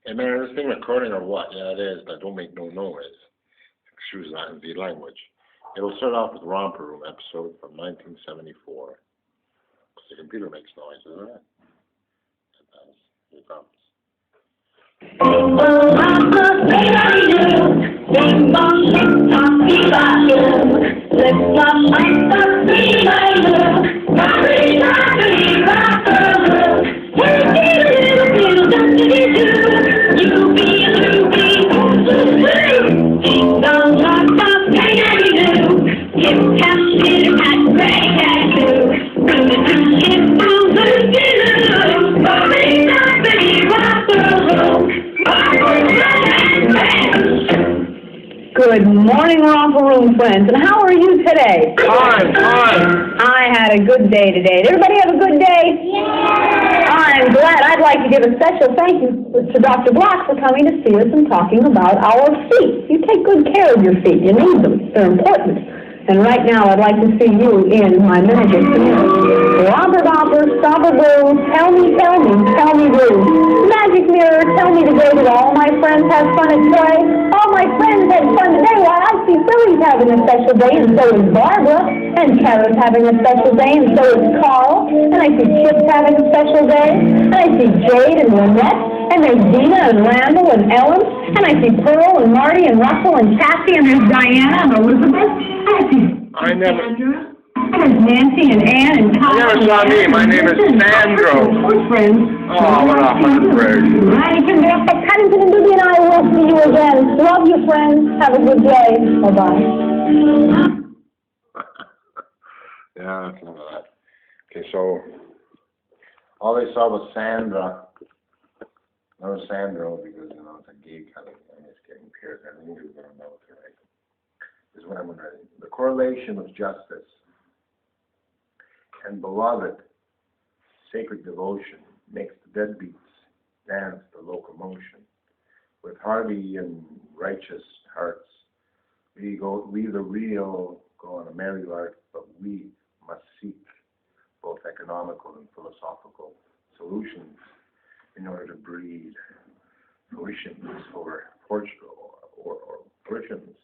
Hey man, is this thing recording or what? Yeah, it is, but don't make no noise. Excuse the language. It'll start off with Romper Room episode from 1974. Because the computer makes noise, doesn't it? It does. Here it comes. Good morning, Romper Room friends, and how are you today? Fine. I had a good day today. Did everybody have a good day? Yeah! I'm glad. I'd like to give a special thank you to Dr. Block for coming to see us and talking about our feet. You take good care of your feet. You need them. They're important. And right now, I'd like to see you in my magic mirror. Romper Domper, Stomper Boo, tell me Boo. Magic mirror, tell me today that all my friends have fun at play. All my friends had fun today. Why, I see Billy's having a special day, and so is Barbara. And Kara's having a special day, and so is Carl. And I see Chip's having a special day. And I see Jade and Lynette. And there's Dina and Randall and Ellen. And I see Pearl and Marty and Russell and Cassie. And there's Diana and Elizabeth. I never. And there's Nancy and Ann and Kyle. You never saw me. My name is Sandro. We're friends. Oh, what a hundred. Right, and Paddington and Libby and I will see you again. Love you, friends. Have a good day. Bye-bye. Yeah, that's none of that. Okay, so all they saw was Sandra. No Sandro, because, you know, it's a gay kind of thing. It's getting paired. I think you're going to know it, right? Is what I'm writing. The correlation of justice and beloved sacred devotion makes the deadbeats dance the locomotion. With hearty and righteous hearts, we the real go on a merry lark, but we must seek both economical and philosophical solutions in order to breed fruitions or fortunes.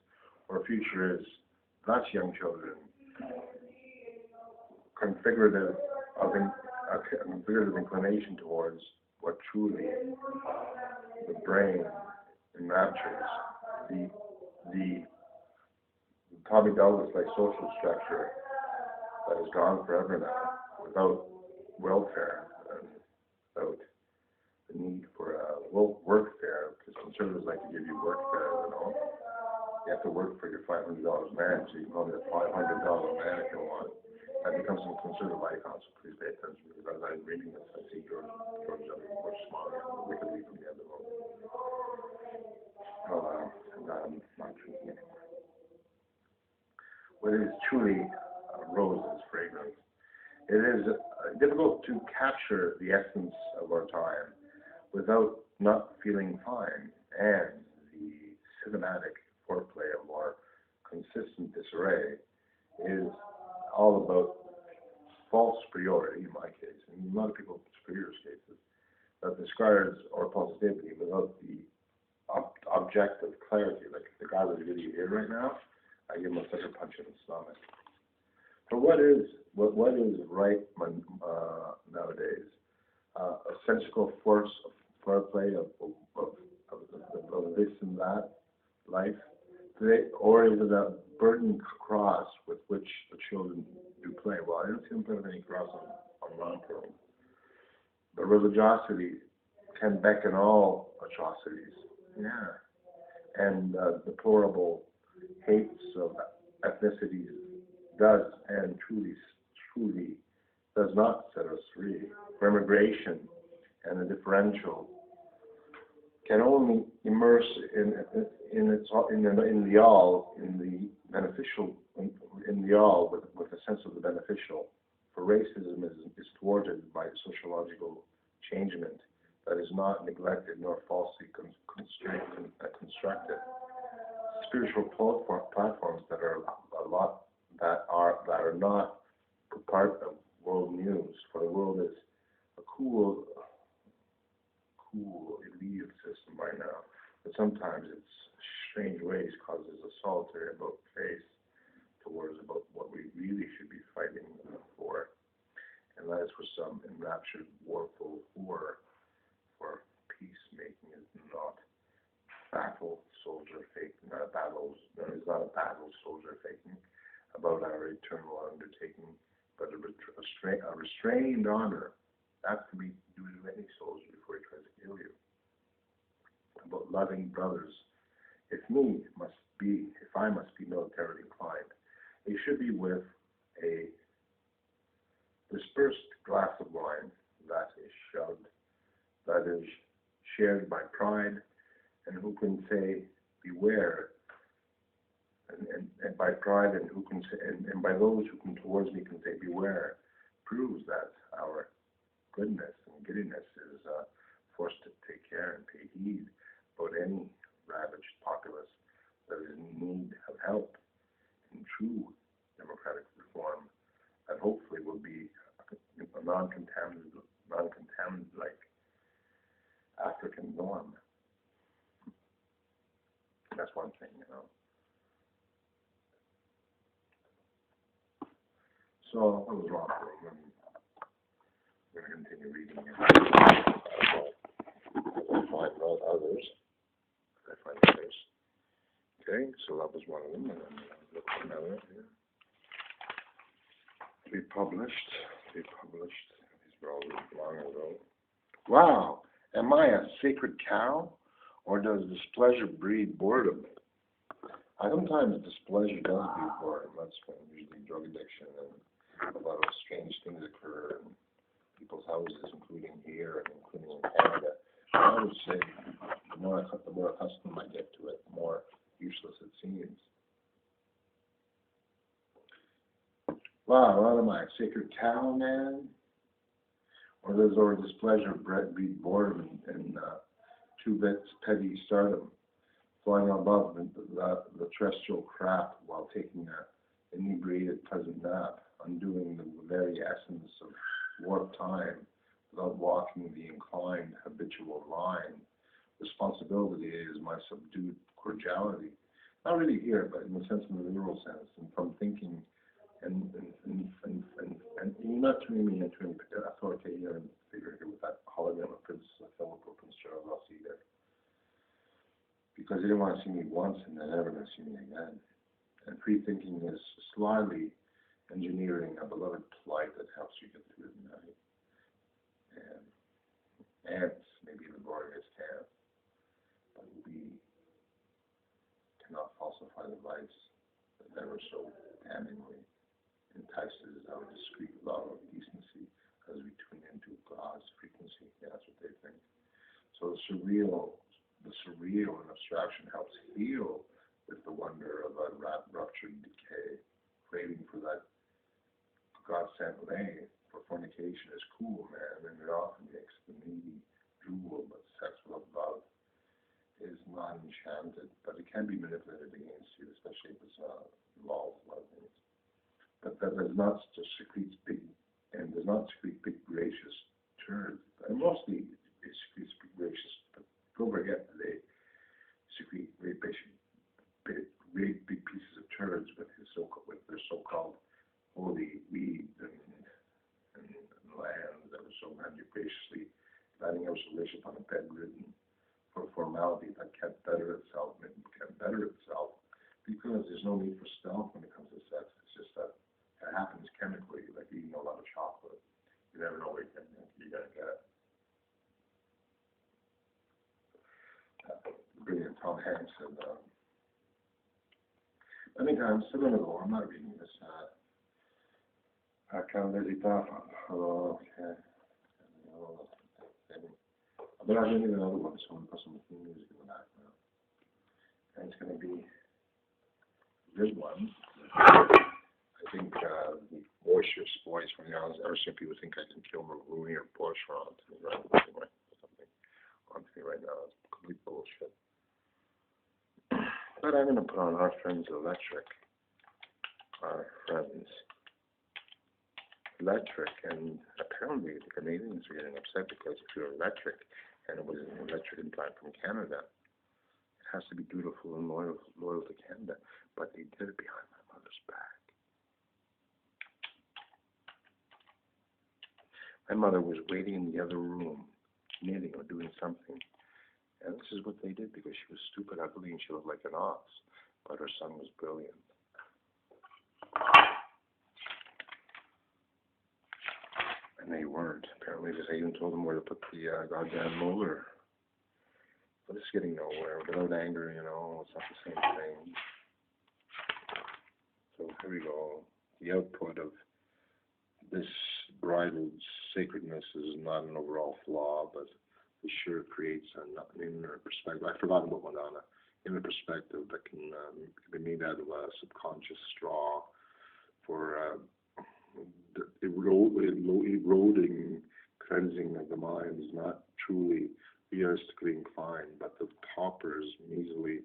Our future is thus, young children, configurative inclination towards what truly the brain enraptures. The Tommy Douglas-like social structure that is gone forever now, without welfare and without the need for a workfare, because conservatives like to give you workfare, you know. You have to work for your $500 man, so you can only have $500 man if you want. That becomes some conservative icon, so please pay attention, because as I'm reading this, I see George W. Bush smiling wickedly from the end of the room. And I'm not drinking anymore. What is truly a rose's fragrance? It is difficult to capture the essence of our time without not feeling fine, and the cinematic foreplay of more consistent disarray is all about false superiority, in my case, and a lot of people's superiors' cases, that discards our positivity without the objective clarity. Like the guy with the video here right now, I give him such a punch in the stomach. So what is right nowadays? A sensical force of foreplay of this and that life? Or is it a burdened cross with which the children do play? Well, I don't see them putting any cross on Romper. But religiosity can beckon all atrocities. Yeah. And deplorable hates of ethnicities does and truly does not set us free. For immigration and the differential can only immerse in the all, in the beneficial, in the all with a sense of the beneficial. For racism is thwarted by sociological changement that is not neglected nor falsely constructed. Spiritual platforms that are not part of world news. For the world is a cool cool, elite system right now, but sometimes its strange ways causes a solitary about face towards about what we really should be fighting for, and that is for some enraptured, warful horror for peacemaking is not battle soldier faking, not a battle, no, it's not a battle soldier faking about our eternal undertaking, but a restrained honor. That can be due to any soldier before he tries to kill you. About loving brothers. If I must be militarily inclined, it should be with a dispersed glass of wine that is shared by pride, and who can say, beware, and by pride, and who can say, and by those who come towards me can say, beware, proves that our goodness and giddiness is forced to take care and pay heed about any ravaged populace that is in need of help in true democratic reform that hopefully will be a non-contaminated like African norm. That's one thing, you know. So I was wrong. We're going to continue reading it. I find others. Okay, so that was one of them, and then look for another here. Republished. These were all long ago. Wow, am I a sacred cow, or does displeasure breed boredom? Sometimes displeasure does breed boredom. That's when usually drug addiction and a lot of strange things occur in people's houses, including here and including in Canada. I would say the more accustomed I get to it, the more useless it seems. Wow, what am I, a sacred cow, man? Or does our displeasure breed boredom and two bits petty stardom, flying above the terrestrial crap while taking an inebriated pleasant nap, undoing the very essence of warped time without walking the inclined habitual line. Responsibility is my subdued cordiality. Not really here, but in the sense, in the literal sense, and from thinking and you're not turning me into an authoritarian figure here with that hologram of Prince Philip or Prince Charles either. Because they didn't want to see me once and they're never going to see me again. And free thinking is slyly engineering a beloved plight that helps you get through the night. And ants may be laborious tasks, but we cannot falsify the vice that never so damningly entices our discreet love of decency as we tune into God's frequency. Yeah, that's what they think. So the surreal in abstraction helps heal with the wonder of a ruptured decay, craving for that God-sent lay. For fornication is cool, man, and it often makes the needy drool, but sex without love is not enchanted, but it can be manipulated against you, especially if it's involved in a lot of things. But that does not just secrete big gracious turds. And mostly it secretes big gracious, but don't forget that they secrete great big pieces of turds with their so-called holy weeds and lands that are so graciously letting us wish upon a bedridden for formality that can't better itself because there's no need for stealth when it comes to sex. It's just that it happens chemically, like eating a lot of chocolate. You never know where you're gonna get it. Brilliant Tom Hanks said, I'm still gonna go. I'm not reading this. Kind of lazy thought. Oh, okay. But I'm reading another one, so I'm gonna put some music in the background. And it's gonna be a good one. I think the boisterous voice when I was ever seen people think I can kill Marooney or Bush or on to me right now. It's complete bullshit. But I'm going to put on Our Friends Electric. Our Friends Electric. And apparently the Canadians are getting upset because if you're electric and it was an electric implant from Canada. It has to be dutiful and loyal to Canada, but they did it behind my mother's back. My mother was waiting in the other room, knitting or doing something, and this is what they did because she was stupid, ugly, and she looked like an ox, but her son was brilliant. And they weren't, apparently, because I even told them where to put the goddamn molar. But it's getting nowhere. Without anger, you know, it's not the same thing. So here we go. The output of this bridal sacredness is not an overall flaw, but it sure creates an inner perspective. I forgot about Madonna. Inner perspective that can be made out of a subconscious straw for the eroding cleansing of the mind is not truly realistically inclined, but the pauper's measly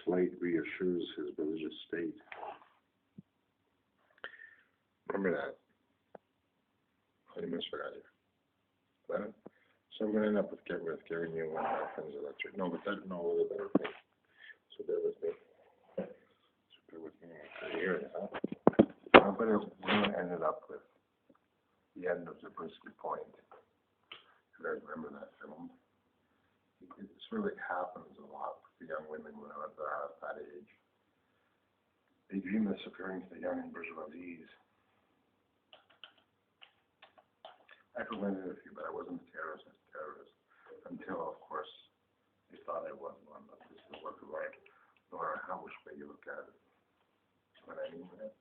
plight reassures his religious state. Remember that. I almost forgot you. But, so I'm going to end up with giving you one of my friends electric. No, but that, no, the better thing. So bear with me. So bear with me. Here it is, huh? We're going to end it up with the end of Zabriskie Point. You guys remember that film? This really happens a lot with the young women when they're at that age. They dream of disappearing to the young bourgeoisies. I prevented a few, but I wasn't a terrorist until, of course, they thought I was one. But this is what the right, no matter how which way you look at it. What I mean, right?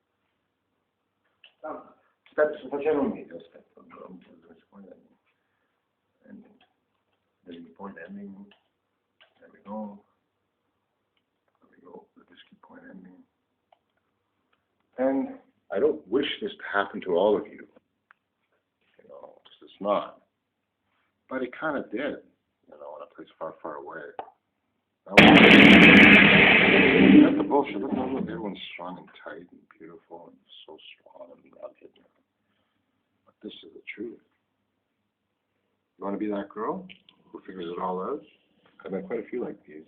Facciamo un video, aspetta, point ending. There's point ending. There we go. There we go. Let's keep point ending. And I don't wish this to happen to all of you. You know, because it's not. But it kind of did, you know, in a place far, far away. That's the bullshit. Look, everyone's strong and tight and beautiful and so strong and rugged. But this is the truth. You want to be that girl who figures it all out? I've met quite a few like these.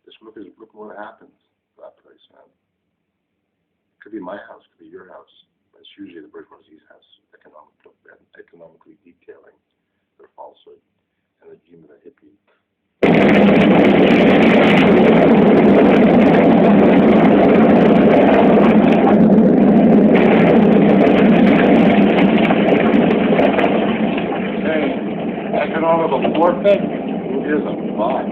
Just look what happens to that place, man. It could be my house, it could be your house. But it's usually the bourgeoisie's house, economically detailing their falsehood and the dream of the hippie. Economical forfeit is a bot.